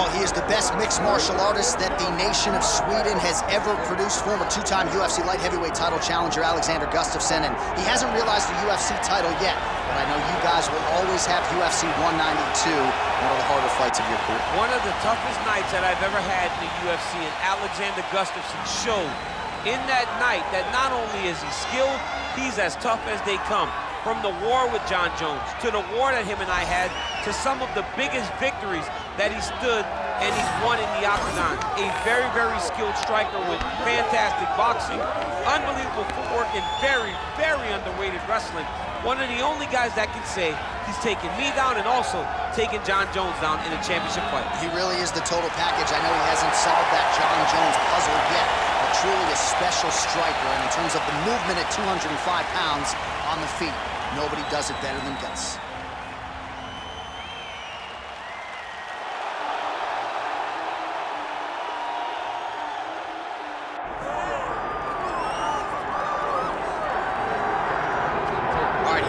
Oh, he is the best mixed martial artist that the nation of Sweden has ever produced. Former two-time UFC light heavyweight title challenger Alexander Gustafsson, and he hasn't realized the UFC title yet, but I know you guys will always have UFC 192, one of the harder fights of your career. One of the toughest nights that I've ever had in the UFC, and Alexander Gustafsson showed in that night that not only is he skilled, he's as tough as they come. From the war with Jon Jones, to the war that him and I had, to some of the biggest victories that he stood and he's won in the octagon. A very, very skilled striker with fantastic boxing, unbelievable footwork, and very, very underrated wrestling. One of the only guys that can say he's taken me down and also taken Jon Jones down in a championship fight. He really is the total package. I know he hasn't solved that Jon Jones puzzle yet, but truly a special striker. And in terms of the movement at 205 pounds on the feet, nobody does it better than Gus.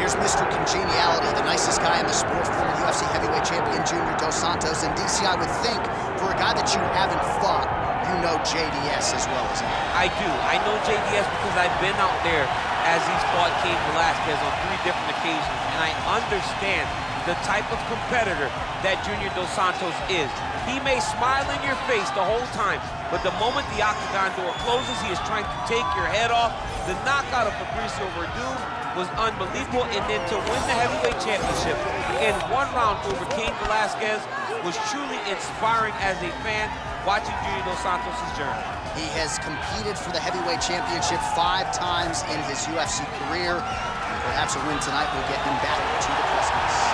Here's Mr. Congeniality, the nicest guy in the sport, former UFC heavyweight champion Junior Dos Santos. And DC, I would think, for a guy that you haven't fought, you know JDS as well as him. I do. I know JDS because I've been out there as he's fought Cain Velasquez on 3 different occasions, and I understand the type of competitor that Junior Dos Santos is. He may smile in your face the whole time, but the moment the octagon door closes, he is trying to take your head off. The knockout of Fabricio Verdun was unbelievable, and then to win the heavyweight championship in 1 round over Cain Velasquez was truly inspiring as a fan watching Junior Dos Santos' journey. He has competed for the heavyweight championship 5 times in his UFC career, and perhaps a win tonight will get him back to the precipice.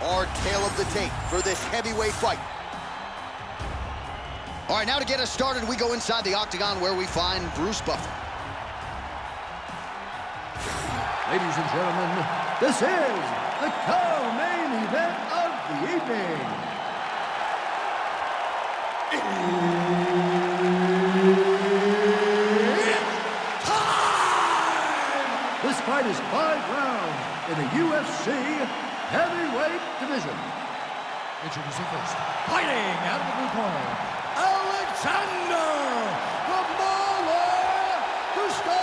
Our tale of the tape for this heavyweight fight. All right, now to get us started, we go inside the octagon where we find Bruce Buffer. Ladies and gentlemen, this is the co-main event of the evening. It's time! This fight is 5 rounds in the UFC heavyweight division. Introducing first, fighting out of the blue corner, Alexander the Mauler Gustafsson.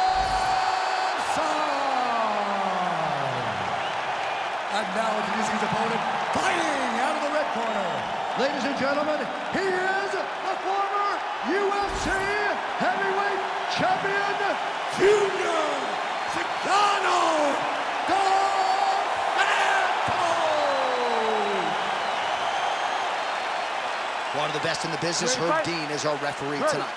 And now introducing his opponent, fighting out of the red corner. Ladies and gentlemen, he is the former UFC heavyweight champion, Junior Cigano. One of the best in the business, Herb Dean, is our referee tonight.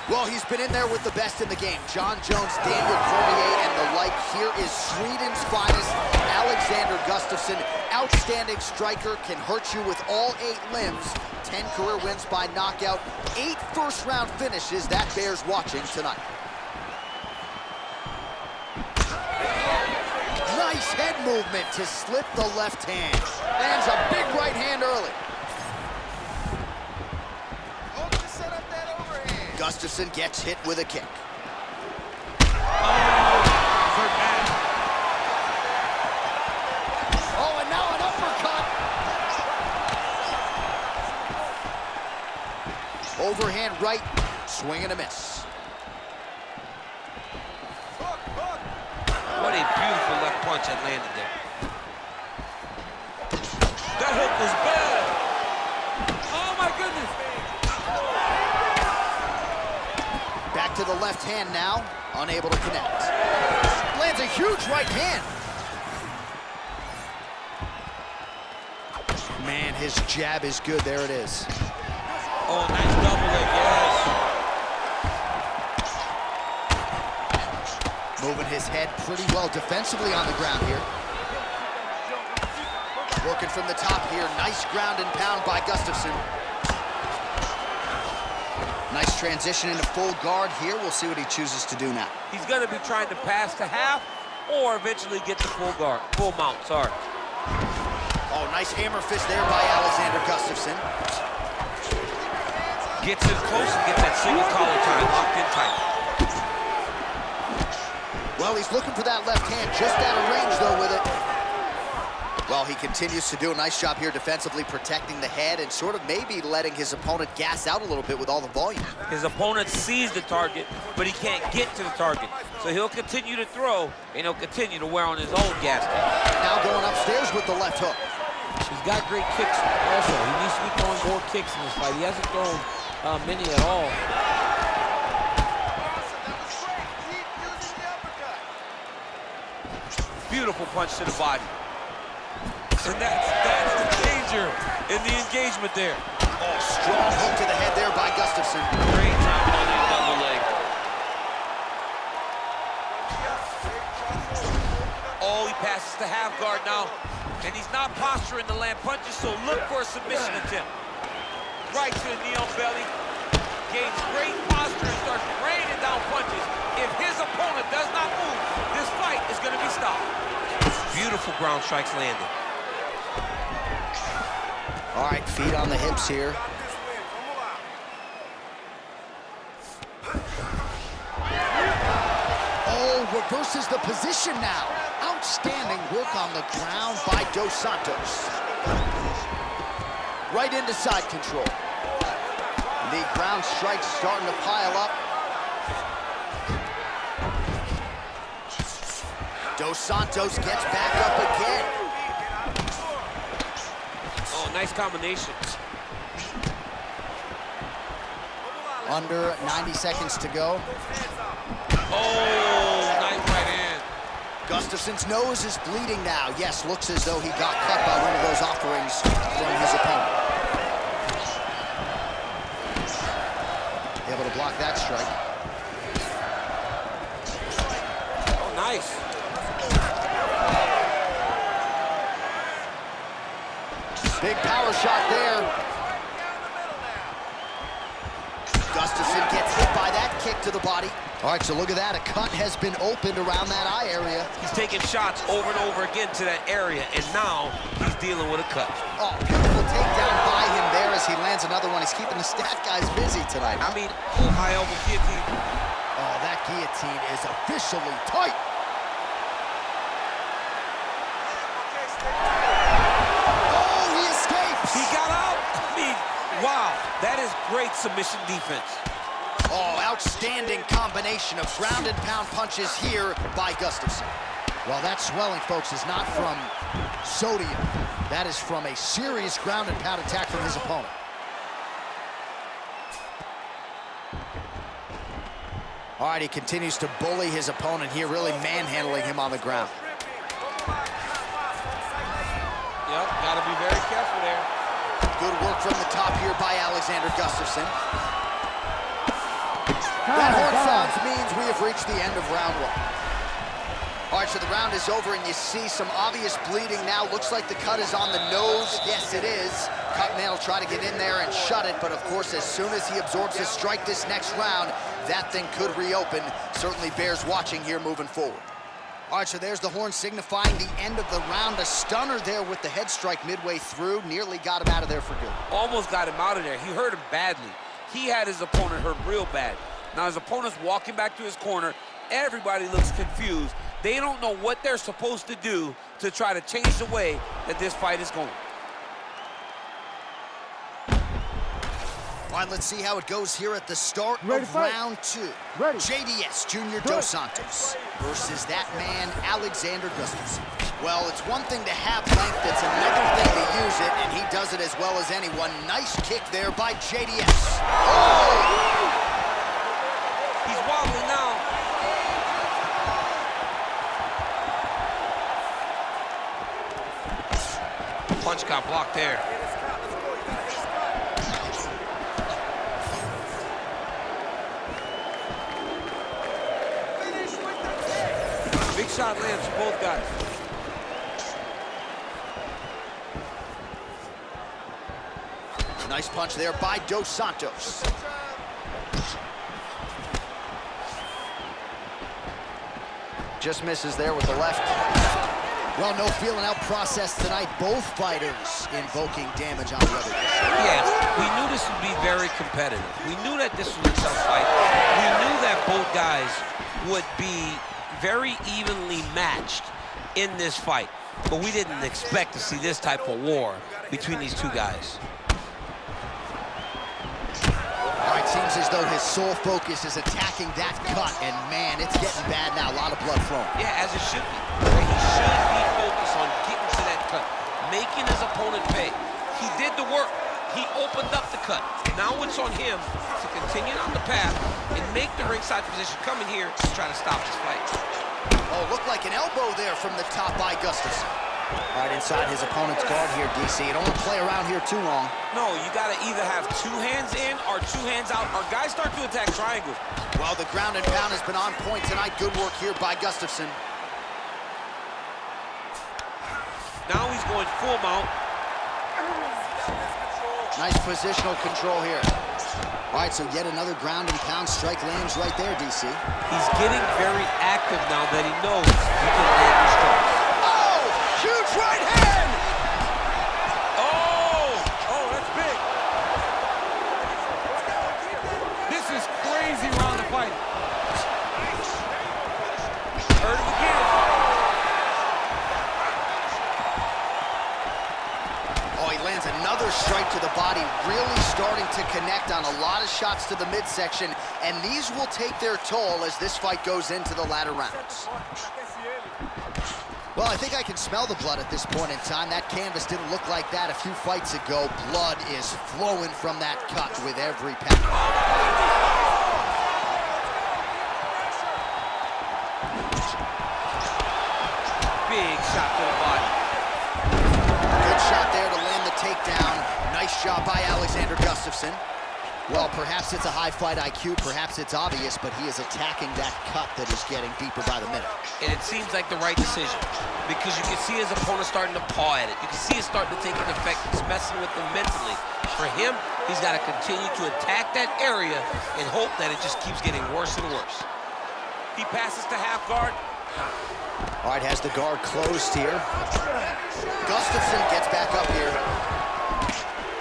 Well, he's been in there with the best in the game. Jon Jones, Daniel Cormier, and the like. Here is Sweden's finest, Alexander Gustafsson. Outstanding striker, can hurt you with all 8 limbs. 10 career wins by knockout, 8 first-round finishes. That bears watching tonight. Nice head movement to slip the left hand. Lands a big right hand early. Gustafsson gets hit with a kick. Oh, and now an uppercut. Overhand right, swing and a miss. What a beautiful left punch that landed there. That hook was bad. Oh, my goodness. Back to the left hand now, unable to connect. Lands a huge right hand. Man, his jab is good. There it is. Oh, nice double leg, yes. Moving his head pretty well defensively on the ground here. Working from the top here. Nice ground and pound by Gustafsson. Nice transition into full guard here. We'll see what he chooses to do now. He's going to be trying to pass to half or eventually get to full guard, full mount, sorry. Oh, nice hammer fist there by Alexander Gustafsson. Gets in close and gets that single collar time locked in tight. Well, he's looking for that left hand, just out of range, though, with it. Well, he continues to do a nice job here defensively, protecting the head and sort of maybe letting his opponent gas out a little bit with all the volume. His opponent sees the target, but he can't get to the target. So he'll continue to throw, and he'll continue to wear on his own gas tank. Now going upstairs with the left hook. He's got great kicks also. He needs to be throwing more kicks in this fight. He hasn't thrown many at all. Beautiful punch to the body. And that's the danger in the engagement there. Oh, strong hook to the head there by Gustafsson. Great timing on that double leg. Oh, he passes to half guard now. And he's not posturing to land punches, so look for a submission attempt. Right to the knee on belly. Gains great posture and starts raining down punches. If his opponent does not move, this fight is going to be stopped. Beautiful ground strikes landed. All right, feet on the hips here. Oh, reverses the position now. Outstanding work on the ground by Dos Santos. Right into side control. The ground strikes starting to pile up. Dos Santos gets back up again. Oh, nice combination. Under 90 seconds to go. Oh, nice right hand. Gustafsson's nose is bleeding now. Yes, looks as though he got cut by one of those offerings from his opponent. Able to block that strike. Oh, nice. Big power shot there. Gustafsson gets hit by that kick to the body. All right, so look at that. A cut has been opened around that eye area. He's taking shots over and over again to that area, and now he's dealing with a cut. Oh, beautiful takedown by him there as he lands another one. He's keeping the stat guys busy tonight. I mean, high elbow guillotine. Oh, that guillotine is officially tight. He got out. I mean, wow, that is great submission defense. Oh, outstanding combination of ground and pound punches here by Gustafsson. Well, that swelling, folks, is not from sodium. That is from a serious ground and pound attack from his opponent. All right, he continues to bully his opponent here, really manhandling him on the ground. Yep, gotta be very careful there. Good work from the top here by Alexander Gustafsson. That horn sounds means we have reached the end of round one. All right, so the round is over, and you see some obvious bleeding now. Looks like the cut is on the nose. Yes, it is. Cutman will try to get in there and shut it, but of course, as soon as he absorbs a strike this next round, that thing could reopen. Certainly bears watching here moving forward. All right, so there's the horn signifying the end of the round. A stunner there with the head strike midway through. Nearly got him out of there for good. Almost got him out of there. He hurt him badly. He had his opponent hurt real bad. Now his opponent's walking back to his corner. Everybody looks confused. They don't know what they're supposed to do to try to change the way that this fight is going. All right, let's see how it goes here at the start of round two. JDS, Junior Dos Santos, versus that man, Alexander Gustafsson. Well, it's one thing to have length, it's another thing to use it, and he does it as well as anyone. Nice kick there by JDS. Oh! He's wobbling now. Punch got blocked there. Big shot lands for both guys. Nice punch there by Dos Santos. Just misses there with the left. Well, no feeling out process tonight. Both fighters invoking damage on the other. Yes, we knew this would be very competitive. We knew that this was a tough fight. We knew that both guys would be very evenly matched in this fight. But we didn't expect to see this type of war between these two guys. All right, seems as though his sole focus is attacking that cut, and man, it's getting bad now. A lot of blood flowing. Yeah, as it should be. He should be focused on getting to that cut, making his opponent pay. He did the work. He opened up the cut. Now it's on him to continue on the path and make the ringside position, come in here to try to stop this fight. Oh, looked like an elbow there from the top by Gustafsson. Right inside his opponent's guard here, DC. You don't want to play around here too long. No, you got to either have two hands in or two hands out, or guys start to attack triangles. Well, the ground and pound has been on point tonight. Good work here by Gustafsson. Now he's going full mount. Nice positional control here. All right, so yet another ground and pound strike lands right there, DC. He's getting very active now that he knows he can land these strikes. Oh, huge right hand! Oh, that's big. This is crazy round of fight. Heard him again. Oh, he lands another strike to the body, really starting to connect on a lot of shots to the midsection, and these will take their toll as this fight goes into the latter rounds. Well, I think I can smell the blood at this point in time. That canvas didn't look like that a few fights ago. Blood is flowing from that cut with every pound. Big shot to the body. Good shot there to land the takedown. Nice job by Alexander Gustafsson. Well, perhaps it's a high fight IQ, perhaps it's obvious, but he is attacking that cut that is getting deeper by the minute. And it seems like the right decision because you can see his opponent starting to paw at it. You can see it starting to take an effect. It's messing with him mentally. For him, he's got to continue to attack that area and hope that it just keeps getting worse and worse. He passes to half guard. All right, has the guard closed here. Gustafsson gets back up here.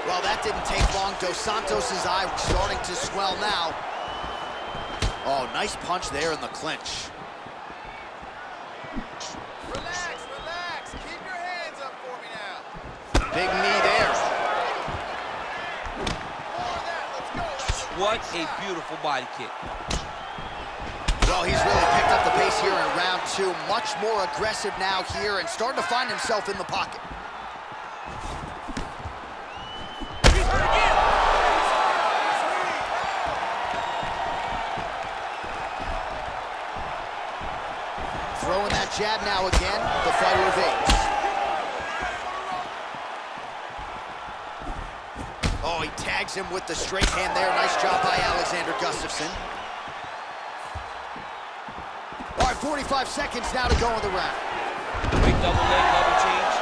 Well, that didn't take long. Dos Santos' eye starting to swell now. Oh, nice punch there in the clinch. Relax. Keep your hands up for me now. Big knee there. What a beautiful body kick. Well, he's really picked up the pace here in round two. Much more aggressive now here and starting to find himself in the pocket. Throwing that jab now again, the fighter evades. Oh, he tags him with the straight hand there. Nice job by Alexander Gustafsson. All right, 45 seconds now to go in the round. Quick double leg, double change.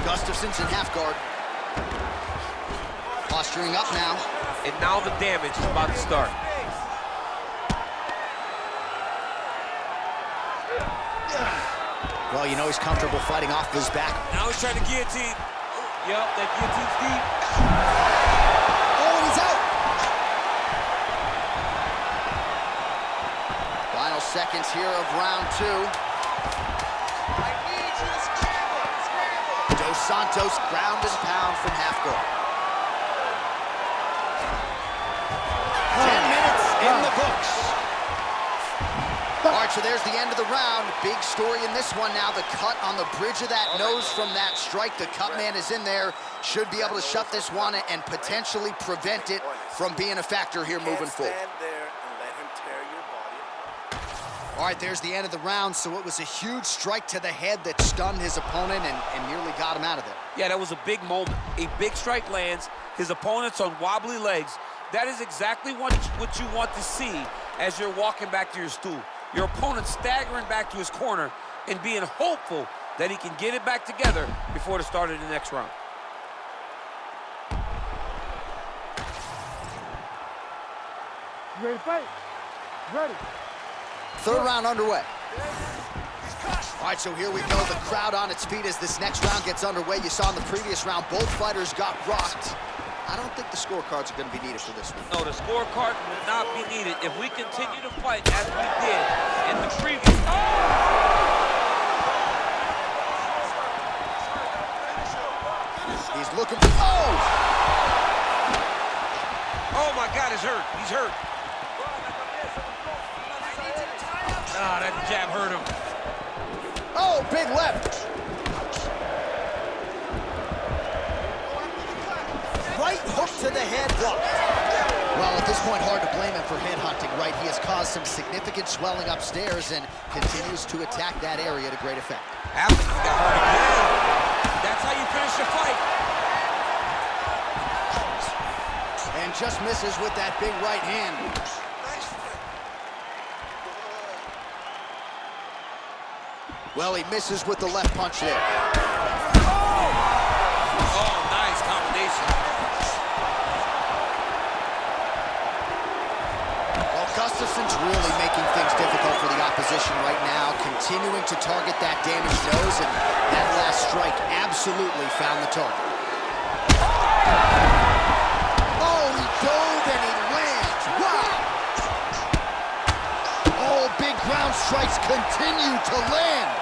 Gustafsson's in half guard. Posturing up now. And now the damage is about to start. Well, you know he's comfortable fighting off his back. Now he's trying to guillotine. Yup, that guillotine's deep. Oh, he's out! Final seconds here of round two. I need you to scramble. Dos Santos ground and pound from half guard. 10 minutes in the books. All right, so there's the end of the round. Big story in this one now. The cut on the bridge of that nose from that strike. The cut man is in there. Should be able to shut this one and potentially prevent it from being a factor here moving forward. Stand there and let him tear your body. All right, there's the end of the round. So it was a huge strike to the head that stunned his opponent and nearly got him out of there. Yeah, that was a big moment. A big strike lands. His opponent's on wobbly legs. That is exactly what you want to see as you're walking back to your stool. Your opponent staggering back to his corner and being hopeful that he can get it back together before the start of the next round. You ready to fight? Ready. Third round underway. All right, so here we go. The crowd on its feet as this next round gets underway. You saw in the previous round, both fighters got rocked. I don't think the scorecards are going to be needed for this one. No, the scorecard will not be needed if we continue to fight as we did in the previous. Oh! He's looking for. Oh! Oh my God, he's hurt. He's hurt. Ah, that jab hurt him. Oh, big left. Right hook to the head. Well, at this point, hard to blame him for head hunting, right? He has caused some significant swelling upstairs and continues to attack that area to great effect. After he got hurt again. That's how you finish the fight. And just misses with that big right hand. Well, he misses with the left punch there. Oh, nice combination. Well, Gustafson's really making things difficult for the opposition right now, continuing to target that damaged nose, and that last strike absolutely found the target. Oh, he dove and he lands. Wow! Oh, big ground strikes continue to land.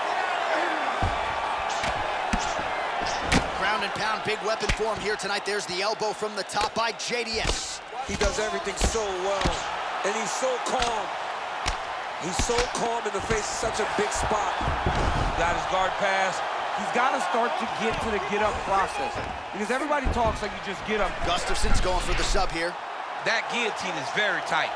Ground and pound, big weapon for him here tonight. There's the elbow from the top by JDS. He does everything so well, and he's so calm. He's so calm in the face of such a big spot. Got his guard pass. He's got to start to get to the get-up process, because everybody talks like you just get up. Gustafson's going for the sub here. That guillotine is very tight.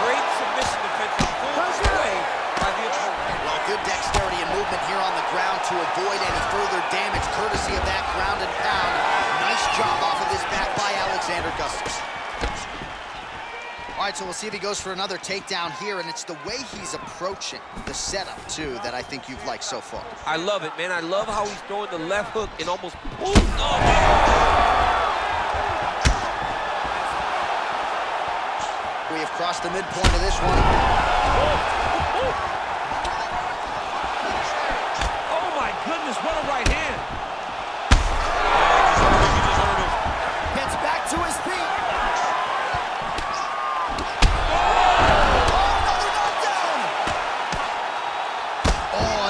Great submission defense. Pulled away by the opponent. Well, good dexterity and movement here on the ground to avoid any further damage, courtesy of that ground and pound. Nice job off of his back by Alexander Gustafsson. All right, so we'll see if he goes for another takedown here, and it's the way he's approaching the setup, too, that I think you've liked so far. I love it, man. I love how he's throwing the left hook and almost... Ooh, oh, man. We have crossed the midpoint of this one. Oh, my goodness, what a right hand. Gets back to his feet.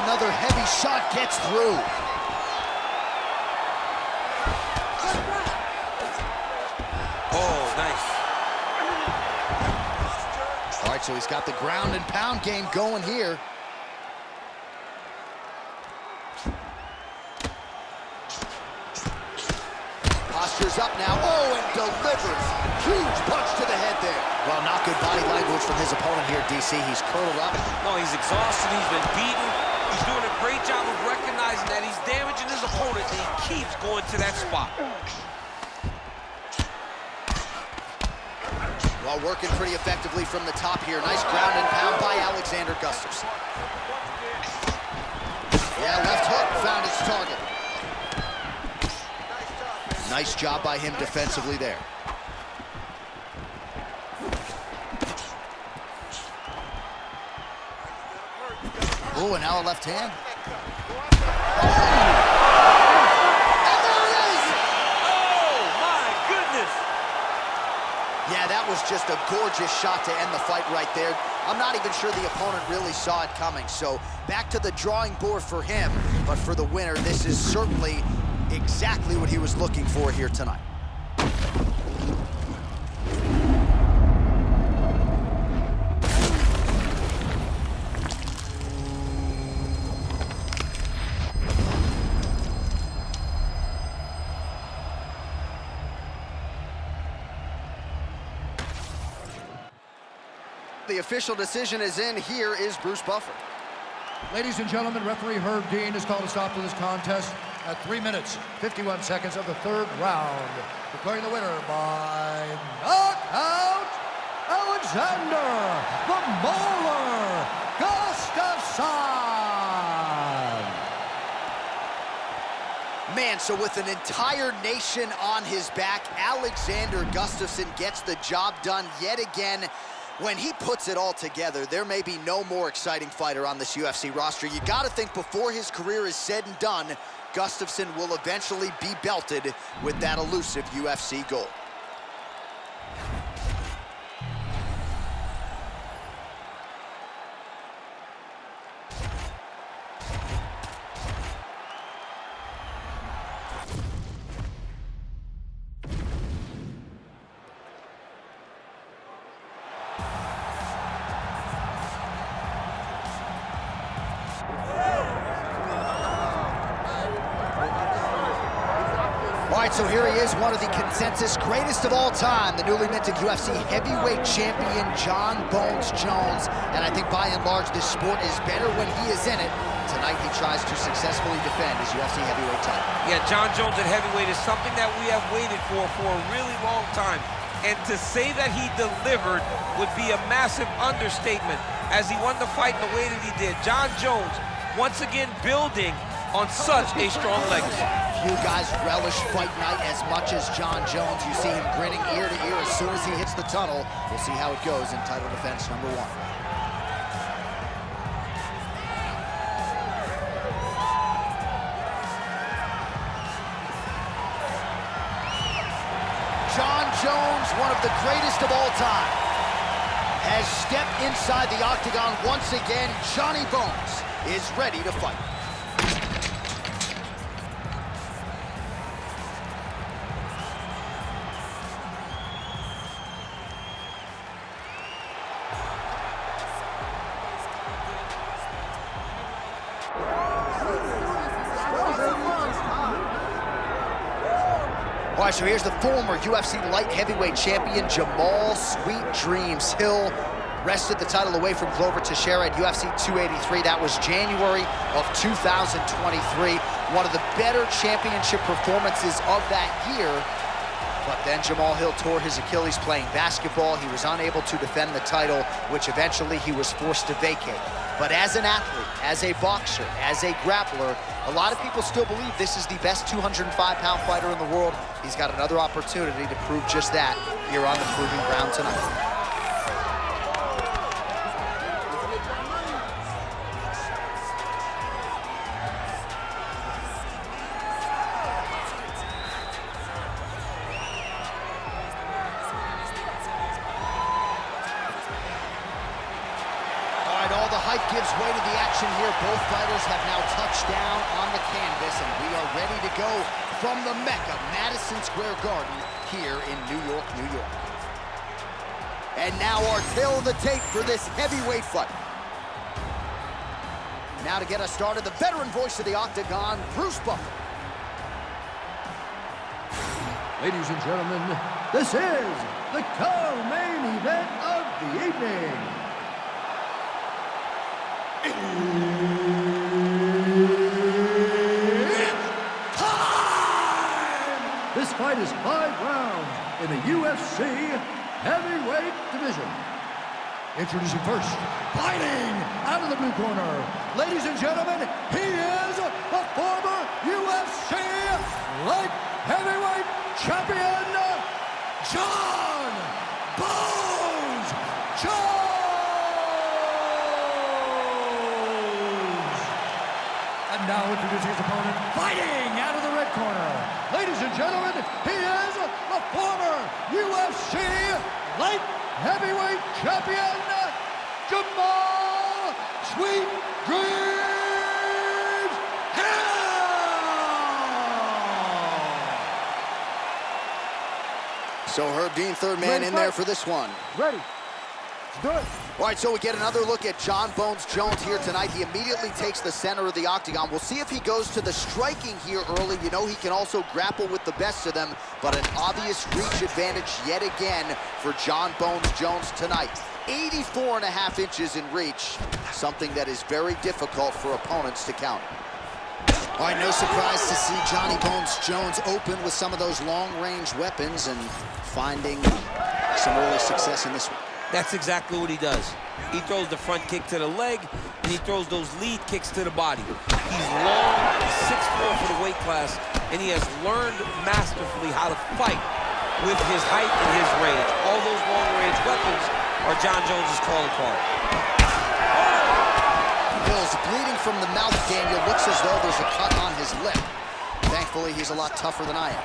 Another heavy shot gets through. Oh, nice. All right, so he's got the ground and pound game going here. Posture's up now. Oh, and delivers. Huge punch to the head there. Well, not good body language from his opponent here, DC. He's curled up. No, he's exhausted. He's been beaten. He's doing a great job of recognizing that he's damaging his opponent, and he keeps going to that spot. Well, working pretty effectively from the top here. Nice ground and pound by Alexander Gustafsson. Yeah, left hook found its target. Nice job by him defensively there. Oh, and now a left hand. Oh! And there it is! Oh, my goodness! Yeah, that was just a gorgeous shot to end the fight right there. I'm not even sure the opponent really saw it coming. So back to the drawing board for him. But for the winner, this is certainly exactly what he was looking for here tonight. The official decision is in. Here is Bruce Buffer. Ladies and gentlemen, referee Herb Dean has called a stop to this contest at 3 minutes, 51 seconds of the third round. Declaring the winner by knockout, Alexander the Mauler Gustafsson. Man, so with an entire nation on his back, Alexander Gustafsson gets the job done yet again. When he puts it all together, there may be no more exciting fighter on this UFC roster. You gotta think before his career is said and done, Gustafsson will eventually be belted with that elusive UFC gold. All right, so here he is, one of the consensus greatest of all time, the newly minted UFC heavyweight champion, Jon Bones Jones. And I think by and large, this sport is better when he is in it. Tonight, he tries to successfully defend his UFC heavyweight title. Yeah, Jon Jones at heavyweight is something that we have waited for a really long time. And to say that he delivered would be a massive understatement as he won the fight the way that he did. Jon Jones, once again, building on such a strong legacy. Few guys relish fight night as much as Jon Jones. You see him grinning ear to ear as soon as he hits the tunnel. We'll see how it goes in title defense number 1. Jon Jones, one of the greatest of all time, has stepped inside the octagon once again. Johnny Bones is ready to fight. All right, so here's the former UFC light heavyweight champion, Jamal Sweet Dreams Hill. Wrested the title away from Glover Teixeira at UFC 283. That was January of 2023. One of the better championship performances of that year. But then Jamal Hill tore his Achilles playing basketball. He was unable to defend the title, which eventually he was forced to vacate. But as an athlete, as a boxer, as a grappler, a lot of people still believe this is the best 205-pound fighter in the world. He's got another opportunity to prove just that here on the Proving Ground tonight. All the hype gives way to the action here. Both fighters have now touched down on the canvas, and we are ready to go from the Mecca, Madison Square Garden, here in New York, New York. And now our tale of the tape for this heavyweight fight. Now to get us started, the veteran voice of the Octagon, Bruce Buffer. Ladies and gentlemen, this is the co-main event of the evening. It's time! This fight is 5 rounds in the UFC heavyweight division. Introducing first, fighting out of the blue corner. Ladies and gentlemen, he is the former UFC light heavyweight champion, Jon Bones Jones! And now introducing his opponent, fighting out of the red corner. Ladies and gentlemen, he is the former UFC light heavyweight champion, Jamal Sweet Dreams Hill! So Herb Dean, third man in there for this one. Ready. Let's do it. All right, so we get another look at Jon Bones Jones here tonight. He immediately takes the center of the octagon. We'll see if he goes to the striking here early. You know he can also grapple with the best of them, but an obvious reach advantage yet again for Jon Bones Jones tonight. 84.5 inches in reach, something that is very difficult for opponents to counter. All right, no surprise to see Johnny Bones Jones open with some of those long-range weapons and finding some early success in this one. That's exactly what he does. He throws the front kick to the leg, and he throws those lead kicks to the body. He's long, he's 6'4" for the weight class, and he has learned masterfully how to fight with his height and his range. All those long-range weapons are John Jones's calling card. Hill's bleeding from the mouth, Daniel. Looks as though there's a cut on his lip. Thankfully, he's a lot tougher than I am.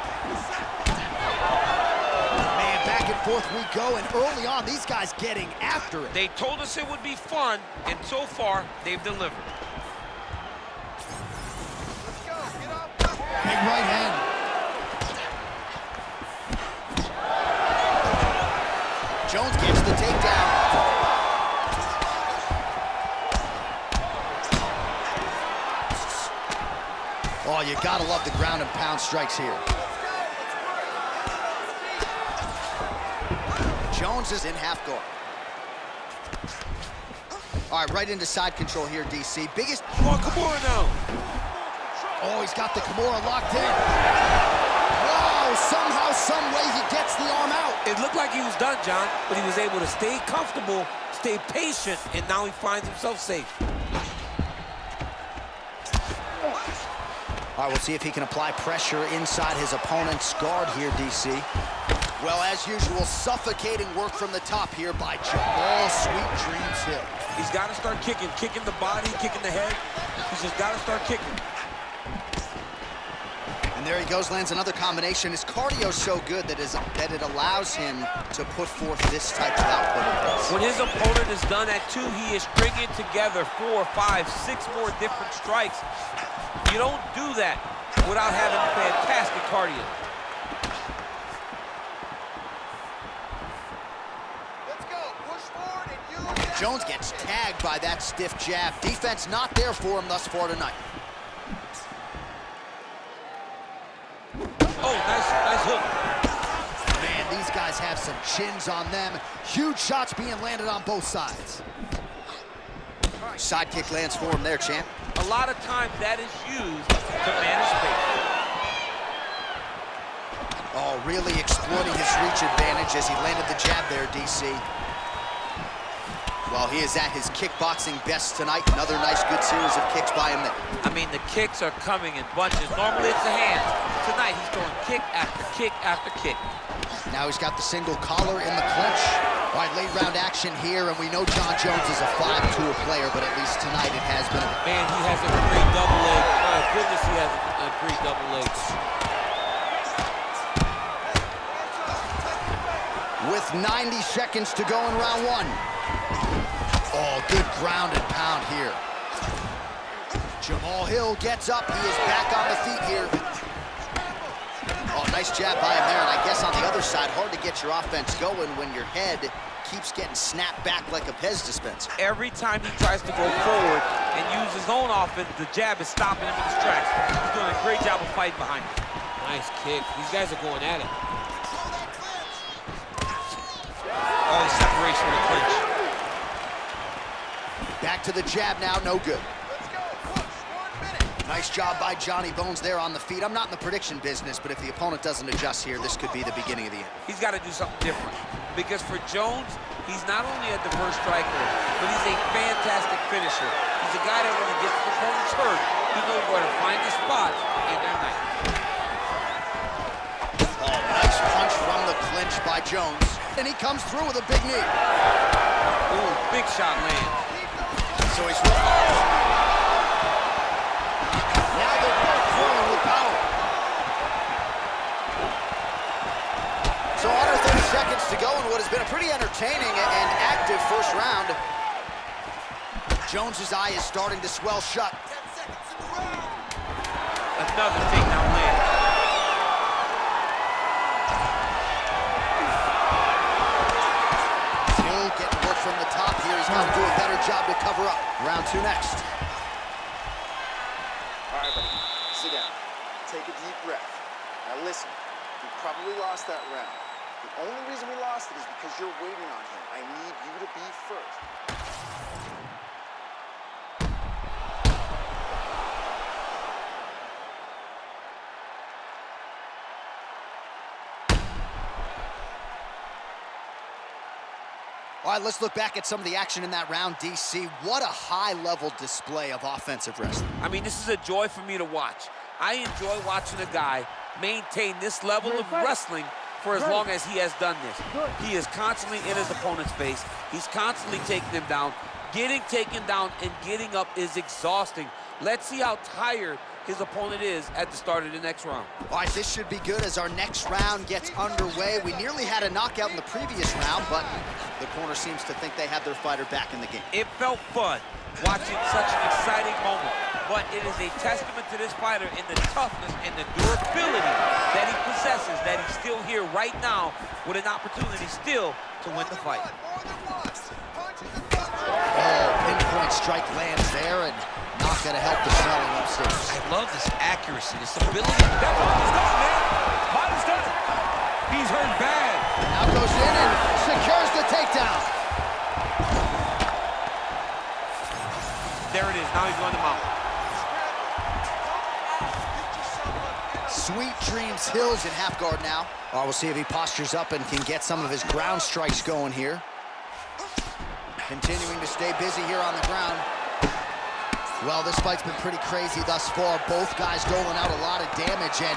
Man, back and forth we go, and early on, these guys getting after it. They told us it would be fun, and so far, they've delivered. Let's go. Get up. Big right hand. Jones gets the takedown. Oh, you gotta love the ground and pound strikes here. Jones is in half guard. All right, right into side control here, DC. Biggest... Come on, Kimura now. Oh, he's got the Kimura locked in. Wow, somehow, some way he gets the arm out. It looked like he was done, John, but he was able to stay comfortable, stay patient, and now he finds himself safe. All right, we'll see if he can apply pressure inside his opponent's guard here, DC. Well, as usual, suffocating work from the top here by Jamal Sweet Dreams Hill. He's got to start kicking the body, kicking the head. He's just got to start kicking. And there he goes, lands another combination. His cardio's so good that it allows him to put forth this type of output of this. When his opponent is done at 2, he is stringing together 4, 5, 6 more different strikes. You don't do that without having fantastic cardio. Let's go. Push forward and use that. Jones gets tagged by that stiff jab. Defense not there for him thus far tonight. Oh, nice hook. Man, these guys have some chins on them. Huge shots being landed on both sides. Side kick lands for him there, champ. A lot of times that is used to manage pace. Oh, really exploiting his reach advantage as he landed the jab there, DC. Well, he is at his kickboxing best tonight. Another nice, good series of kicks by him there. I mean, the kicks are coming in bunches. Normally it's the hands. Tonight he's throwing kick after kick after kick. Now he's got the single collar in the clinch. All right, late round action here, and we know John Jones is a 5-tool player, but at least tonight it has been. Man, he has a great double leg. My goodness, he has a great double leg. With 90 seconds to go in round 1. Oh, good ground and pound here. Jamal Hill gets up. He is back on the feet here. Oh, nice jab by him there. And I guess on the other side, hard to get your offense going when your head keeps getting snapped back like a Pez dispenser. Every time he tries to go forward and use his own offense, the jab is stopping him in his tracks. He's doing a great job of fighting behind him. Nice kick. These guys are going at it. Oh, separation in the clinch. Back to the jab now, no good. Let's go. Push. 1 minute. Nice job by Johnny Bones there on the feet. I'm not in the prediction business, but if the opponent doesn't adjust here, this could be the beginning of the end. He's got to do something different. Because for Jones, he's not only a diverse striker, but he's a fantastic finisher. He's a guy that when he gets the opponents hurt, he knows where to find the spots in their night. Oh, nice punch from the clinch by Jones. And he comes through with a big knee. Ooh, big shot lands. So he's... Now they're both throwing with power. So under 30 seconds to go in what has been a pretty entertaining and active first round. Jones's eye is starting to swell shut. 10 seconds in the round. Another takedown land. Hill getting work from the top here. He's got to do a better job to cover up. Round 2 next. All right, buddy. Sit down. Take a deep breath. Now listen, we probably lost that round. The only reason we lost it is because you're waiting on him. I need you to be first. All right, let's look back at some of the action in that round, DC. What a high-level display of offensive wrestling. I mean, this is a joy for me to watch. I enjoy watching a guy maintain this level of wrestling for as long as he has done this. He is constantly in his opponent's face. He's constantly taking him down. Getting taken down and getting up is exhausting. Let's see how tired his opponent is at the start of the next round. All right, this should be good as our next round gets underway. We nearly had a knockout in the previous round, but the corner seems to think they have their fighter back in the game. It felt fun watching such an exciting moment, but it is a testament to this fighter in the toughness and the durability that he possesses, that he's still here right now with an opportunity still to win the fight. Oh, pinpoint strike lands there, and not going to help the smelling upstairs. I love this accuracy, this ability. That fight is done, man. Fight is done. He's hurt bad. Now goes in and secures the takedown. There it is. Now he's going to mount. Sweet dreams Hills in half guard now. Oh, we'll see if he postures up and can get some of his ground strikes going here. Continuing to stay busy here on the ground. Well, this fight's been pretty crazy thus far. Both guys doling out a lot of damage, and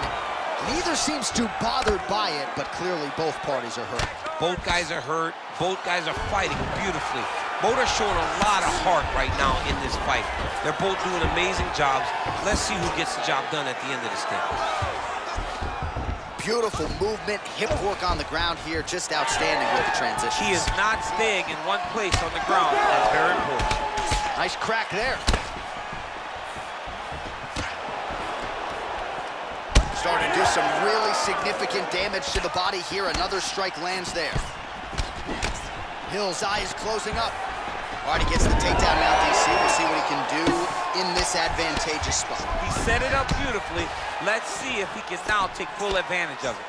neither seems too bothered by it, but clearly both parties are hurt. Both guys are hurt. Both guys are fighting beautifully. Both are showing a lot of heart right now in this fight. They're both doing amazing jobs. Let's see who gets the job done at the end of this thing. Beautiful movement, hip work on the ground here, just outstanding with the transition. He is not staying in one place on the ground. That's very important. Nice crack there. Starting to do some really significant damage to the body here. Another strike lands there. Hill's eye is closing up. All right, he gets the takedown now, DC. We'll see what he can do in this advantageous spot. He set it up beautifully. Let's see if he can now take full advantage of it.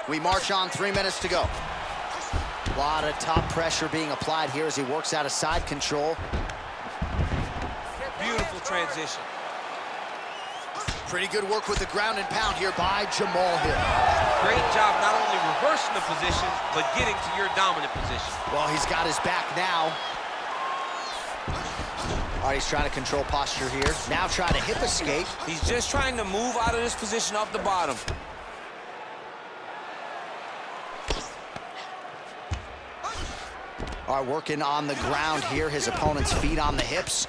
We march on, 3 minutes to go. A lot of top pressure being applied here as he works out of side control. Beautiful transition. Pretty good work with the ground and pound here by Jamal Hill. Great job not only reversing the position, but getting to your dominant position. Well, he's got his back now. All right, he's trying to control posture here. Now trying to hip escape. He's just trying to move out of this position off the bottom. All right, working on the ground here. His opponent's feet on the hips.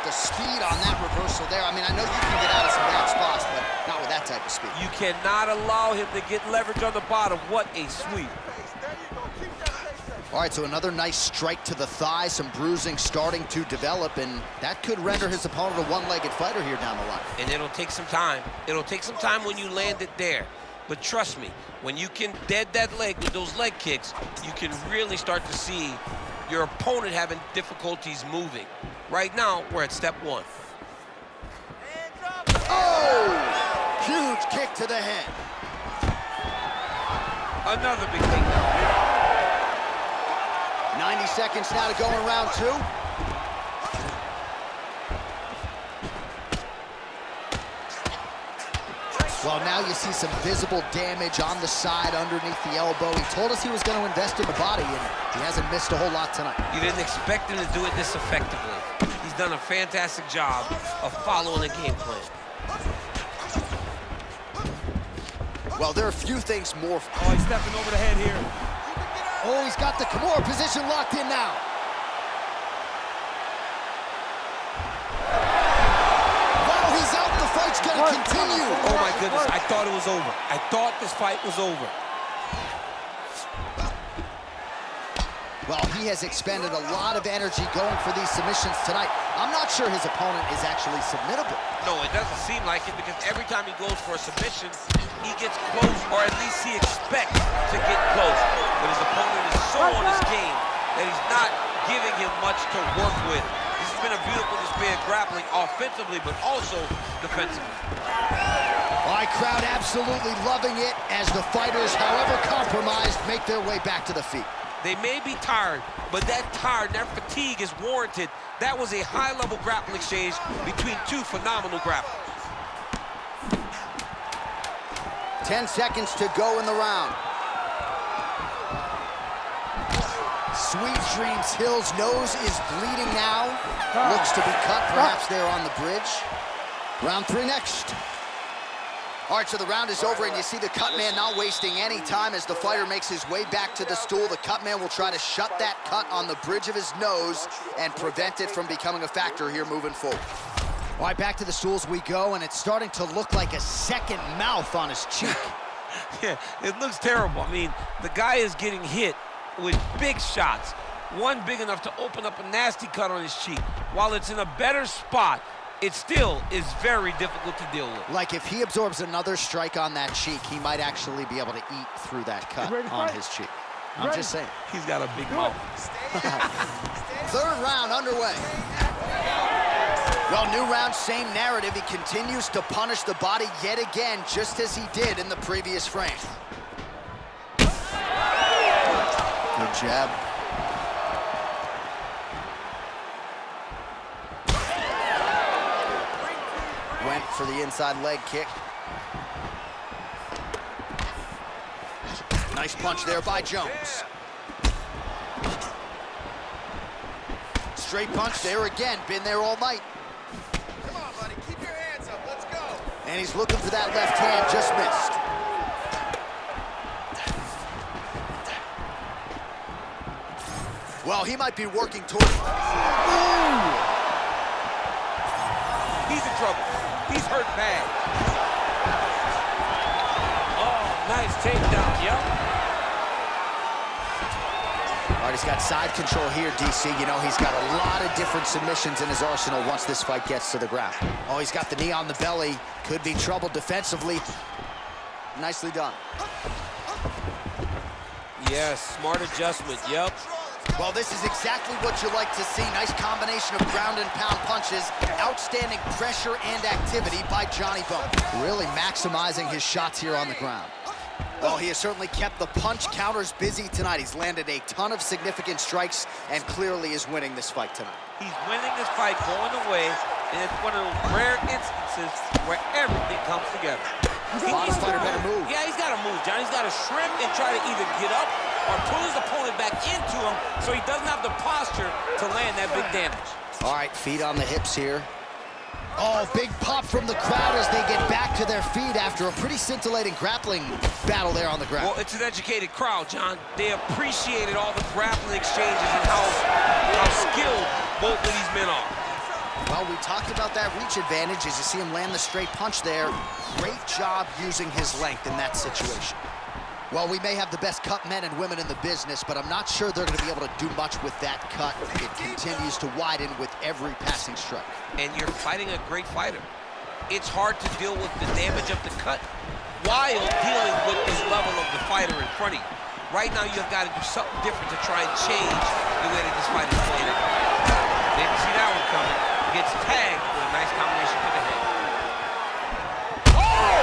The speed on that reversal there. I mean, I know you can get out of some bad spots, but not with that type of speed. You cannot allow him to get leverage on the bottom. What a sweep. All right, so another nice strike to the thigh, some bruising starting to develop, and that could render his opponent a one-legged fighter here down the line. And it'll take some time. It'll take some time when you land it there. But trust me, when you can dead that leg with those leg kicks, you can really start to see your opponent having difficulties moving. Right now, we're at step 1. Oh! Huge kick to the head. Another big takedown. 90 seconds now to go in round 2. Well, now you see some visible damage on the side underneath the elbow. He told us he was going to invest in the body, and he hasn't missed a whole lot tonight. You didn't expect him to do it this effectively. He's done a fantastic job of following a game plan. Well, there are a few things more. Oh, he's stepping over the head here. Oh, he's got the Kimura position locked in now. Wow, he's out. The fight's going to continue. Oh, my goodness. I thought it was over. I thought this fight was over. Well, he has expended a lot of energy going for these submissions tonight. I'm not sure his opponent is actually submittable. No, it doesn't seem like it, because every time he goes for a submission, he gets close, or at least he expects to get close. But his opponent is so on his game that he's not giving him much to work with. This has been a beautiful display of grappling offensively, but also defensively. All right, crowd absolutely loving it as the fighters, however compromised, make their way back to the feet. They may be tired, but that tired, that fatigue is warranted. That was a high-level grappling exchange between two phenomenal grapplers. 10 seconds to go in the round. Sweet Dreams Hill's nose is bleeding now. Looks to be cut, perhaps there on the bridge. Round 3 next. All right, so the round is over, and you see the cut man not wasting any time as the fighter makes his way back to the stool. The cut man will try to shut that cut on the bridge of his nose and prevent it from becoming a factor here moving forward. All right, back to the stools we go, and it's starting to look like a second mouth on his cheek. Yeah, it looks terrible. I mean, the guy is getting hit with big shots. One big enough to open up a nasty cut on his cheek. While it's in a better spot, it still is very difficult to deal with. Like if he absorbs another strike on that cheek, he might actually be able to eat through that cut on his cheek. I'm just saying. He's got a big mouth. Third round underway. Well, new round, same narrative. He continues to punish the body yet again, just as he did in the previous frame. Good jab. Went for the inside leg kick. Nice punch there by Jones. Straight punch there again. Been there all night. Come on, buddy. Keep your hands up. Let's go. And he's looking for that left hand. Just missed. Well, he might be working towards... Ooh! He's in trouble. He's hurt bad. Oh, nice takedown, yep. All right, he's got side control here, DC. You know, he's got a lot of different submissions in his arsenal once this fight gets to the ground. Oh, he's got the knee on the belly. Could be trouble defensively. Nicely done. Yes, smart adjustment, yep. Well, this is exactly what you like to see. Nice combination of ground and pound punches. Outstanding pressure and activity by Johnny Bone. Really maximizing his shots here on the ground. Well, he has certainly kept the punch counters busy tonight. He's landed a ton of significant strikes and clearly is winning this fight tonight. He's winning this fight going away, and it's one of those rare instances where everything comes together. Bottom fighter better move. Yeah, he's got to move, John. He's got to shrimp and try to either get up or pull his opponent back into him so he doesn't have the posture to land that big damage. All right, feet on the hips here. Oh, big pop from the crowd as they get back to their feet after a pretty scintillating grappling battle there on the ground. Well, it's an educated crowd, John. They appreciated all the grappling exchanges and how skilled both of these men are. Well, we talked about that reach advantage as you see him land the straight punch there. Great job using his length in that situation. Well, we may have the best cut men and women in the business, but I'm not sure they're going to be able to do much with that cut. It continues to widen with every passing strike. And you're fighting a great fighter. It's hard to deal with the damage of the cut while dealing with this level of the fighter in front of you. Right now, you've got to do something different to try and change the way that this fight is played out. Didn't see that one coming. Gets tagged with a nice combination to the head. Oh!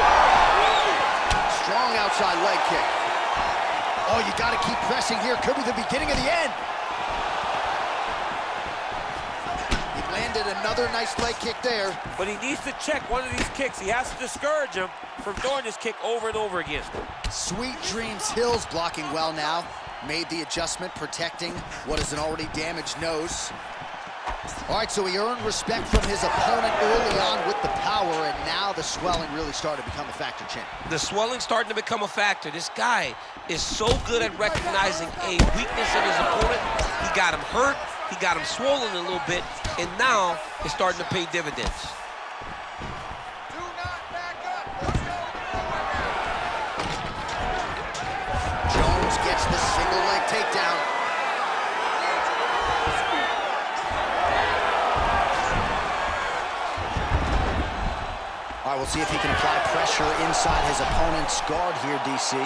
Strong outside leg kick. Oh, you got to keep pressing here. Could be the beginning of the end. He landed another nice leg kick there. But he needs to check one of these kicks. He has to discourage him from throwing this kick over and over again. Sweet Dreams Hill's blocking well now. Made the adjustment, protecting what is an already damaged nose. All right, so he earned respect from his opponent early on with the power, and now the swelling really started to become a factor, champ. The swelling's starting to become a factor. This guy is so good at recognizing a weakness in his opponent. He got him hurt, he got him swollen a little bit, and now it's starting to pay dividends. Do not back up. Let's go. Jones gets the single leg takedown. All right, we'll see if he can apply pressure inside his opponent's guard here, DC.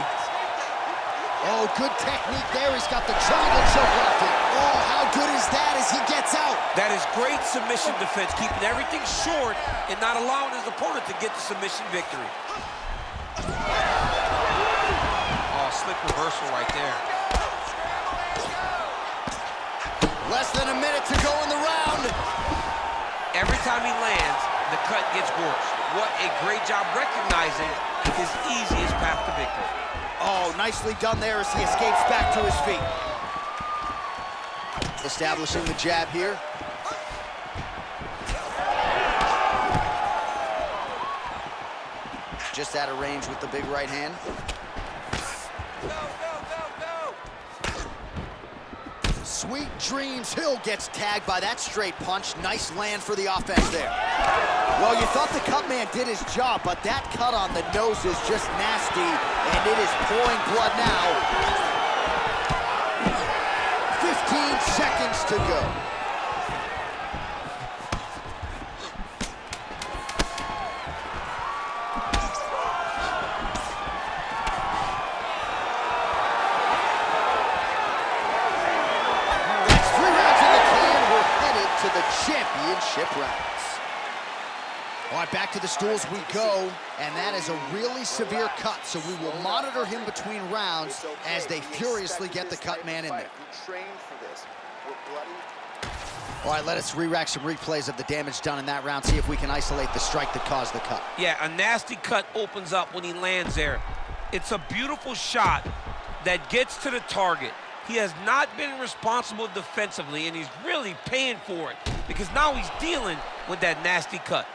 Oh, good technique there. He's got the triangle choke locked in. Oh, how good is that as he gets out? That is great submission defense, keeping everything short and not allowing his opponent to get the submission victory. Oh, slick reversal right there. Less than a minute to go in the round. Every time he lands, the cut gets worse. What a great job recognizing his easiest path to victory. Oh, nicely done there as he escapes back to his feet. Establishing the jab here. Just out of range with the big right hand. Sweet dreams. Hill gets tagged by that straight punch. Nice land for the offense there. Well, you thought the cut man did his job, but that cut on the nose is just nasty, and it is pouring blood now. 15 seconds to go. Championship rounds. All right, back to the stools we go, and that is a really severe cut, so we will monitor him between rounds as they furiously get the cut man in there. All right, let us re-rack some replays of the damage done in that round, see if we can isolate the strike that caused the cut. Yeah, a nasty cut opens up when he lands there. It's a beautiful shot that gets to the target. He has not been responsible defensively, and he's really paying for it because now he's dealing with that nasty cut.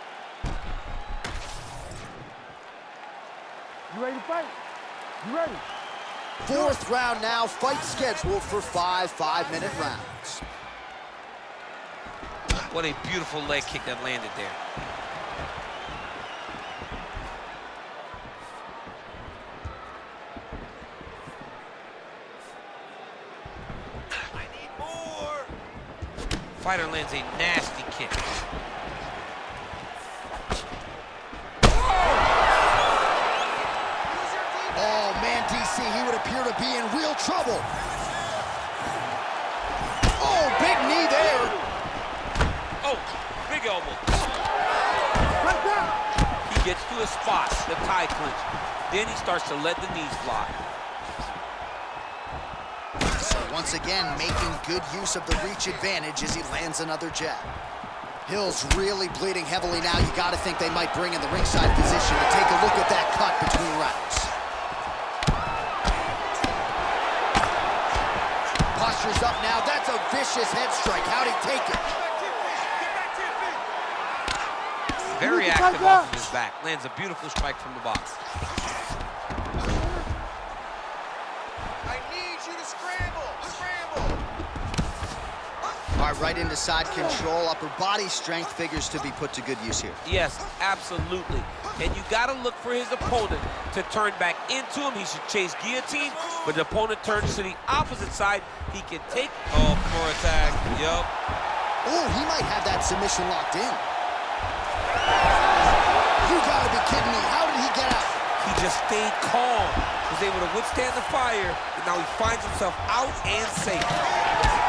You ready to fight? You ready? Fourth round now, fight scheduled for 5 5-minute rounds. What a beautiful leg kick that landed there. Fighter lands a nasty kick. Oh, man, DC, he would appear to be in real trouble. Oh, big knee there. Oh, big elbow. He gets to a spot, the tie clinch. Then he starts to let the knees fly. So once again, making good use of the reach advantage as he lands another jab. Hill's really bleeding heavily now. You got to think they might bring in the ringside physician to take a look at that cut between rounds. Posture's up now. That's a vicious head strike. How'd he take it? Very active off of his back. Lands a beautiful strike from the box. All right, right into side control. Upper body strength figures to be put to good use here. Yes, absolutely. And you got to look for his opponent to turn back into him. He should chase guillotine, but the opponent turns to the opposite side. He can take... Oh, more attack. Yup. Oh, he might have that submission locked in. You got to be kidding me. How did he get out? He just stayed calm. Was able to withstand the fire, and now he finds himself out and safe.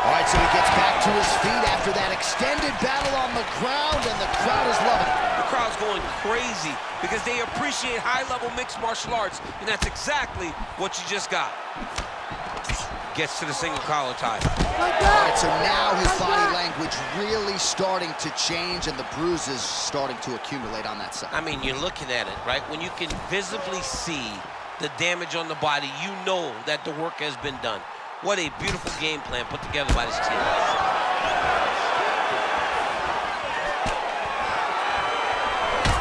All right, so he gets back to his feet after that extended battle on the ground, and the crowd is loving it. The crowd's going crazy because they appreciate high-level mixed martial arts, and that's exactly what you just got. Gets to the single collar tie. All right, so now his body language really starting to change, and the bruises starting to accumulate on that side. I mean, you're looking at it, right? When you can visibly see the damage on the body, you know that the work has been done. What a beautiful game plan put together by this team.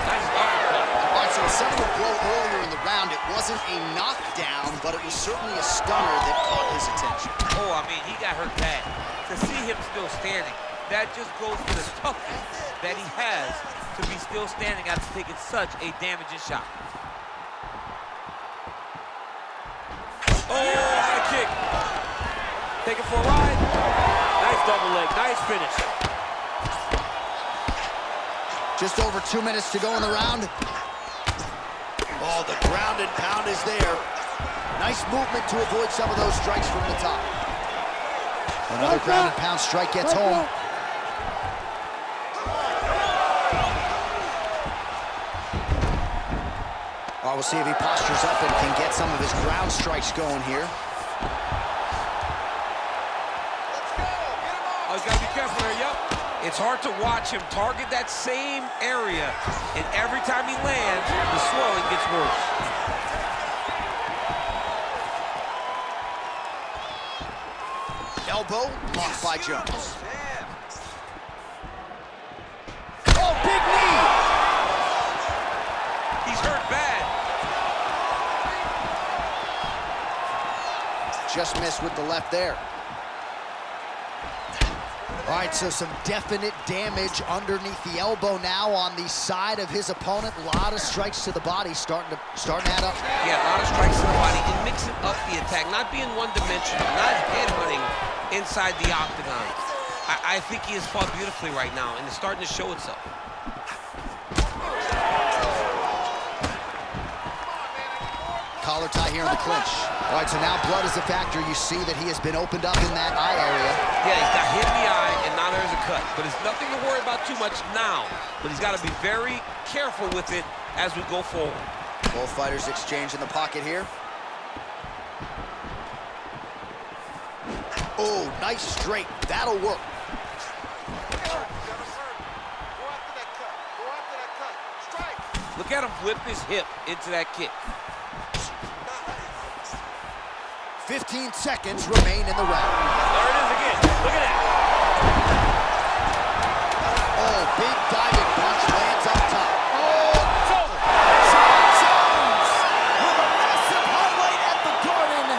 Nice uppercut. All right, so instead of a blow earlier in the round, it wasn't a knockdown, but it was certainly a stunner that caught his attention. Oh, I mean, he got hurt bad. To see him still standing, that just goes to the toughness that he has to be still standing after taking such a damaging shot. Oh, high kick. Take it for a ride. Nice double leg, nice finish. Just over 2 minutes to go in the round. Oh, the ground and pound is there. Nice movement to avoid some of those strikes from the top. Another ground and pound strike gets home. All right, we'll see if he postures up and can get some of his ground strikes going here. Oh, he's got to be careful there, yep. It's hard to watch him target that same area, and every time he lands, the swelling gets worse. elbow blocked by Jones. Oh, big knee! He's hurt bad. Just missed with the left there. All right, so some definite damage underneath the elbow now on the side of his opponent. A lot of strikes to the body starting to add up. Yeah, a lot of strikes to the body and mixing up the attack, not being one-dimensional, not headhunting inside the octagon. I think he has fought beautifully right now, and it's starting to show itself. Collar tie here in the clinch. All right, so now blood is a factor. You see that he has been opened up in that eye area. Yeah, he's got hit in the eye, and now there's a cut. But it's nothing to worry about too much now. But he's got to be very careful with it as we go forward. Both fighters exchange in the pocket here. Oh, nice straight. That'll work. Look at him whip his hip into that kick. 15 seconds remain in the round. There it is again. Look at that. Oh, big diving punch lands up top. Oh, It's over. Jones with a massive highlight at the Garden.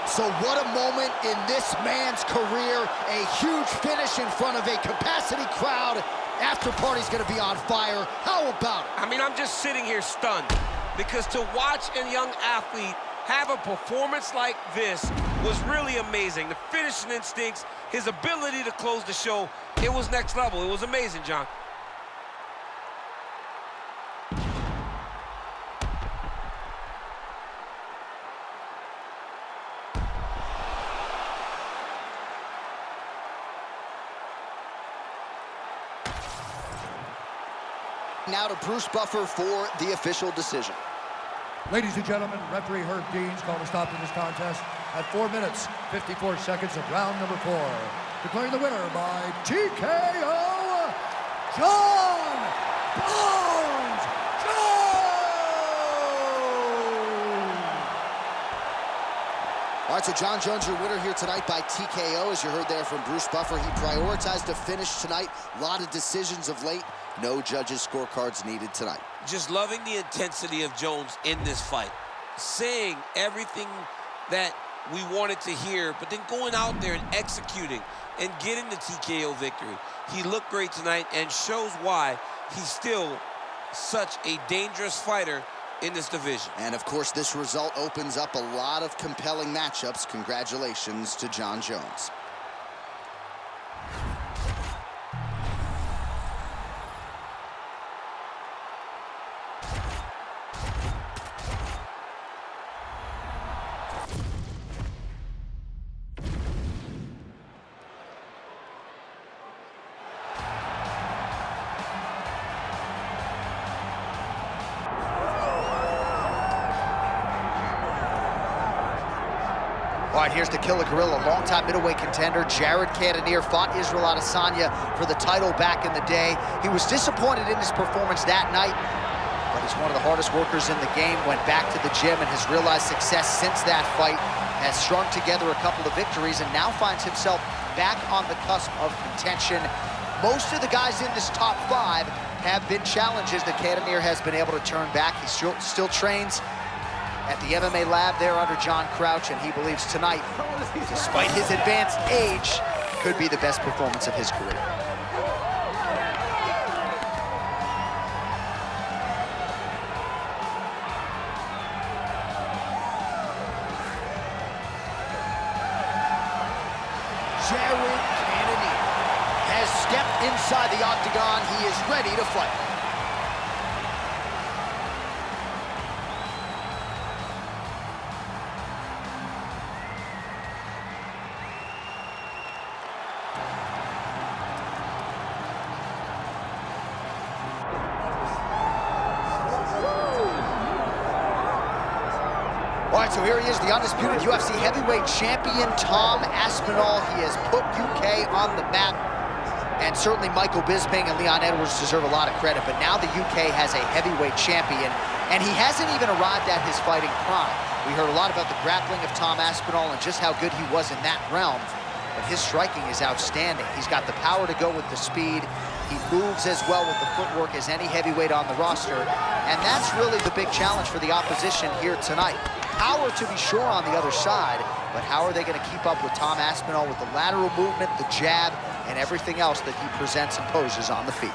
So what a moment in this man's career. A huge finish in front of a capacity crowd. After party's gonna be on fire. How about it? I mean, I'm just sitting here stunned. Because to watch a young athlete have a performance like this was really amazing. The finishing instincts, his ability to close the show, it was next level. It was amazing, John. Now to Bruce Buffer for the official decision. Ladies and gentlemen, referee Herb Dean's called a stop to this contest at 4 minutes, 54 seconds of round number 4. Declaring the winner by TKO, John Bones Jones! All right, so John Jones, your winner here tonight by TKO. As you heard there from Bruce Buffer, he prioritized a finish tonight. A lot of decisions of late. No judges' scorecards needed tonight. Just loving the intensity of Jones in this fight. Saying everything that we wanted to hear, but then going out there and executing and getting the TKO victory. He looked great tonight and shows why he's still such a dangerous fighter in this division. And of course, this result opens up a lot of compelling matchups. Congratulations to John Jones. All right, here's the Killer Gorilla, longtime middleweight contender. Jared Cannonier fought Israel Adesanya for the title back in the day. He was disappointed in his performance that night, but he's one of the hardest workers in the game. Went back to the gym and has realized success since that fight. Has strung together a couple of victories and now finds himself back on the cusp of contention. Most of the guys in this top 5 have been challenges that Cannonier has been able to turn back. He still trains at the MMA lab there under John Crouch, and he believes tonight, despite his advanced age, could be the best performance of his career. Jared Cannonier has stepped inside the octagon. He is ready to fight. All right, so here he is, the undisputed UFC heavyweight champion, Tom Aspinall. He has put UK on the map, and certainly Michael Bisping and Leon Edwards deserve a lot of credit, but now the UK has a heavyweight champion, and he hasn't even arrived at his fighting prime. We heard a lot about the grappling of Tom Aspinall and just how good he was in that realm, but his striking is outstanding. He's got the power to go with the speed. He moves as well with the footwork as any heavyweight on the roster, and that's really the big challenge for the opposition here tonight. Power to be sure on the other side, but how are they going to keep up with Tom Aspinall with the lateral movement, the jab, and everything else that he presents and poses on the feet?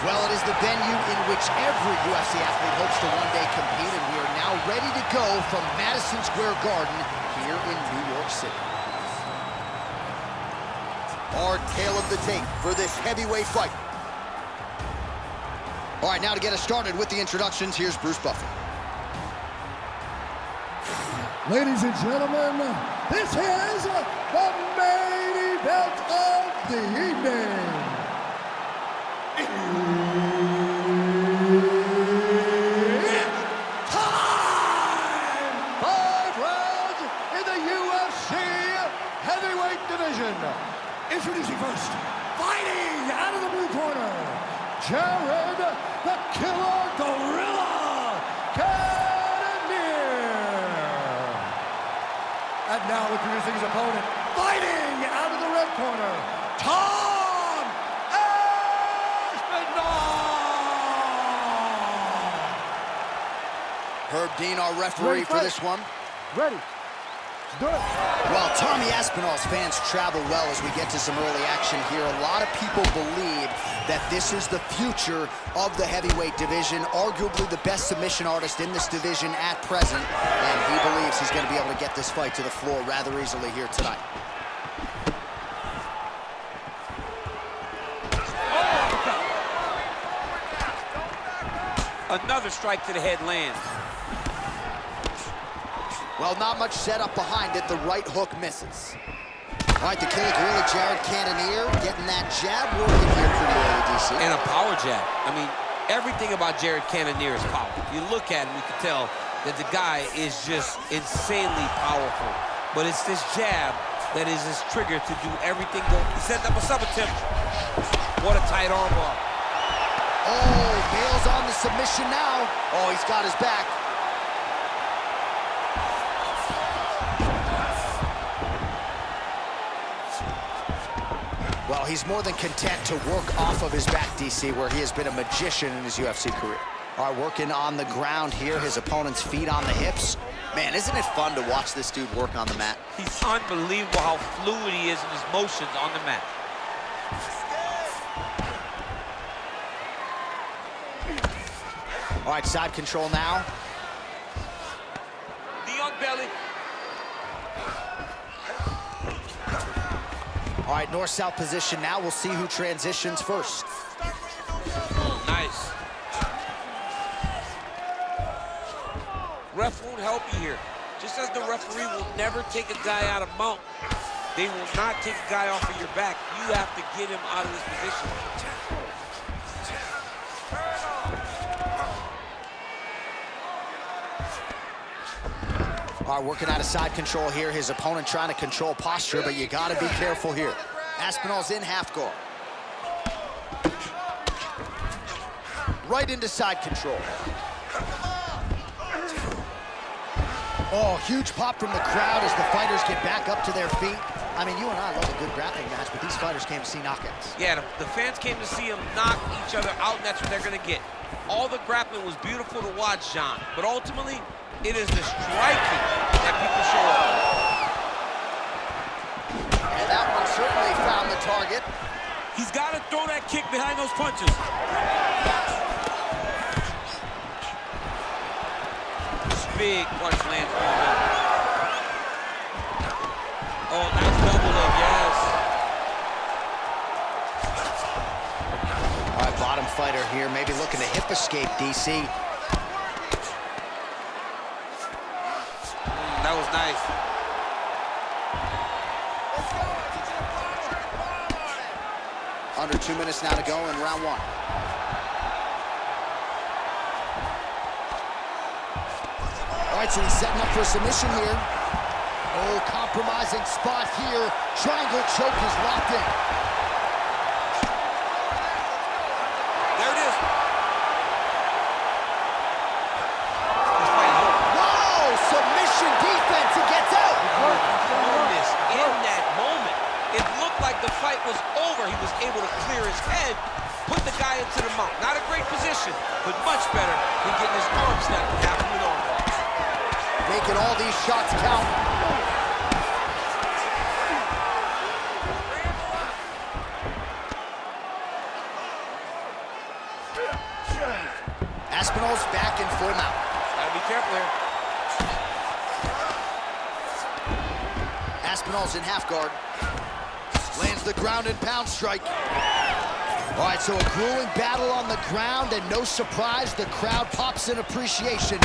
Well, it is the venue in which every UFC athlete hopes to one day compete, and we are now ready to go from Madison Square Garden here in New York City. Our tale of the tape for this heavyweight fight. All right, now to get us started with the introductions, here's Bruce Buffer. Ladies and gentlemen, this is the main event of the evening. It's time! 5 rounds in the UFC heavyweight division. Introducing first, fighting out of the blue corner, Jared the Killer Gorilla Cannonier. And now introducing his opponent, fighting out of the red corner, Tom Aspinall. Herb Dean, our referee for this one. Ready. Do it. Well, Tommy Aspinall's fans travel well as we get to some early action here. A lot of people believe that this is the future of the heavyweight division, arguably the best submission artist in this division at present, and he believes he's going to be able to get this fight to the floor rather easily here tonight. Another strike to the head lands. Well, not much setup behind it. The right hook misses. All right, the Killer Gorilla, Jared Cannonier, getting that jab working here pretty early, DC. And a power jab. I mean, everything about Jared Cannonier is power. If you look at him, you can tell that the guy is just insanely powerful. But it's this jab that is his trigger to do everything. He's setting up a sub attempt. What a tight arm bar. Oh, bails on the submission now. Oh, he's got his back. Well, he's more than content to work off of his back, DC, where he has been a magician in his UFC career. All right, working on the ground here, his opponent's feet on the hips. Man, isn't it fun to watch this dude work on the mat? He's unbelievable how fluid he is in his motions on the mat. All right, side control now. Knee on belly. All right, north-south position now. We'll see who transitions first. Nice. Ref won't help you here. Just as the referee will never take a guy out of mount, they will not take a guy off of your back. You have to get him out of this position. All right, working out of side control here. His opponent trying to control posture, but you got to be careful here. Aspinall's in half guard. Right into side control. Oh, huge pop from the crowd as the fighters get back up to their feet. I mean, you and I love a good grappling match, but these fighters came to see knockouts. Yeah, the fans came to see them knock each other out, and that's what they're going to get. All the grappling was beautiful to watch, John, but ultimately, it is the striking that people show up. And that one certainly found the target. He's got to throw that kick behind those punches. Big punch lands on him. Oh, nice double leg, yes. All right, bottom fighter here, maybe looking to hip escape, DC. That was nice. Under 2 minutes now to go in round one. All right, so he's setting up for a submission here. Oh, compromising spot here. Triangle choke is locked in. There it is. He's fighting was over, he was able to clear his head, put the guy into the mount. Not a great position, but much better than getting his arm snapped in half with an arm bar. Making all these shots count. Aspinall's back in full mount. Gotta be careful here. Aspinall's in half guard. Lands the ground and pound strike. All right, so a grueling battle on the ground, and no surprise, the crowd pops in appreciation.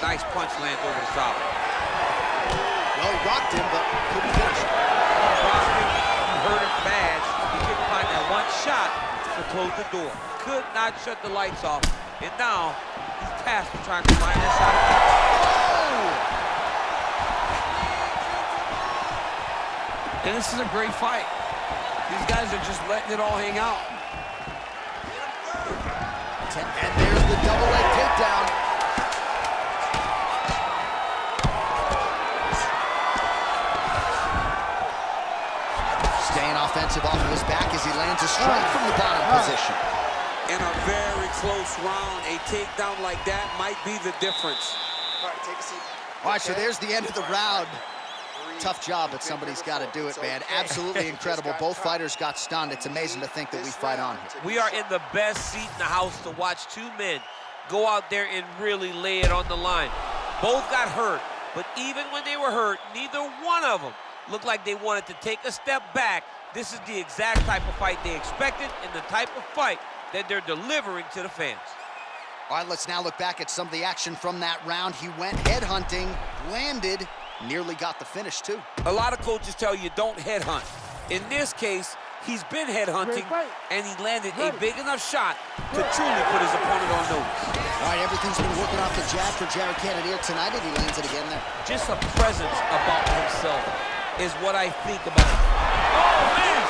Nice punch lands over the top. Well, rocked him, but couldn't finish it. He hurt him bad. He couldn't find that one shot to close the door. Could not shut the lights off. And now, he's tasked with trying to find that shot. Oh! And this is a great fight. These guys are just letting it all hang out. And there's the double leg takedown. Staying offensive off of his back as he lands a strike from the bottom position. In a very close round, a takedown like that might be the difference. All right, take a seat. All right, so there's the end of the round. Tough job, but somebody's got to do it, man. Absolutely incredible. Both fighters got stunned. It's amazing to think that we fight on. We are in the best seat in the house to watch two men go out there and really lay it on the line. Both got hurt, but even when they were hurt, neither one of them looked like they wanted to take a step back. This is the exact type of fight they expected and the type of fight that they're delivering to the fans. All right, let's now look back at some of the action from that round. He went headhunting, landed, nearly got the finish, too. A lot of coaches tell you don't headhunt. In this case, he's been headhunting, and he landed a big enough shot to truly put his opponent on notice. All right, everything's been working off the jab for Jared Cannonier tonight, and he lands it again there. Just a presence about himself is what I think about. Oh, man!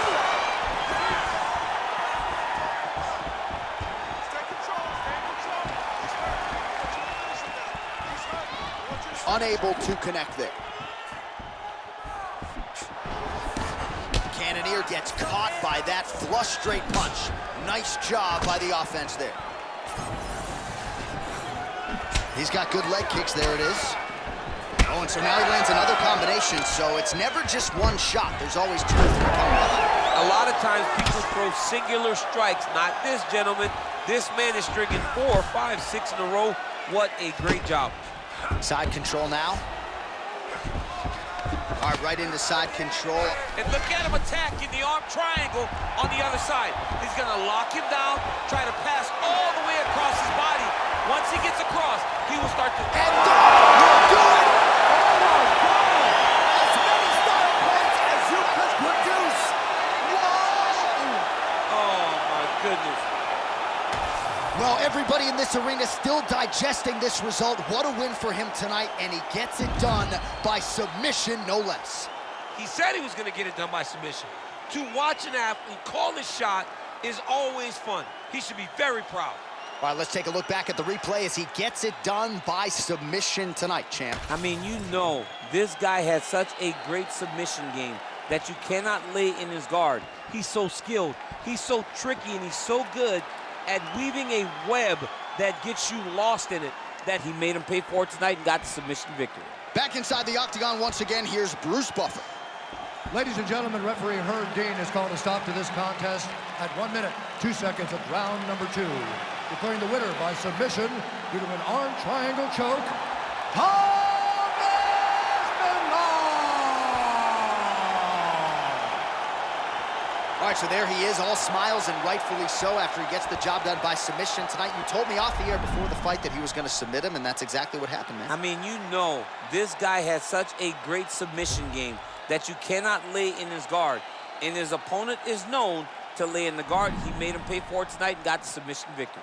Unable to connect there. Cannonier gets caught by that flush straight punch. Nice job by the offense there. He's got good leg kicks, there it is. Oh, and so now he lands another combination, so it's never just one shot. There's always two or three coming behind. A lot of times people throw singular strikes. Not this gentleman. This man is stringing 4, 5, 6 in a row. What a great job. Side control now. All right, right into side control. And look at him attacking the arm triangle on the other side. He's gonna lock him down, try to pass all the way across his body. Once he gets across, he will start to... And you'll do it! Oh my God! As many style points as you could produce. Whoa! Oh my goodness. Well, everybody in this arena still digesting this result. What a win for him tonight, and he gets it done by submission, no less. He said he was going to get it done by submission. To watch an athlete call his shot is always fun. He should be very proud. All right, let's take a look back at the replay as he gets it done by submission tonight, champ. I mean, you know, this guy has such a great submission game that you cannot lay in his guard. He's so skilled, he's so tricky, and he's so good at weaving a web that gets you lost in it that he made him pay for it tonight and got the submission victory. Back inside the octagon once again, here's Bruce Buffer. Ladies and gentlemen, referee Herb Dean has called a stop to this contest at 1 minute, 2 seconds of round number 2. Declaring the winner by submission due to an arm triangle choke, All right, so there he is, all smiles, and rightfully so after he gets the job done by submission tonight. You told me off the air before the fight that he was going to submit him, and that's exactly what happened, man. I mean, you know, this guy has such a great submission game that you cannot lay in his guard. And his opponent is known to lay in the guard. He made him pay for it tonight and got the submission victory.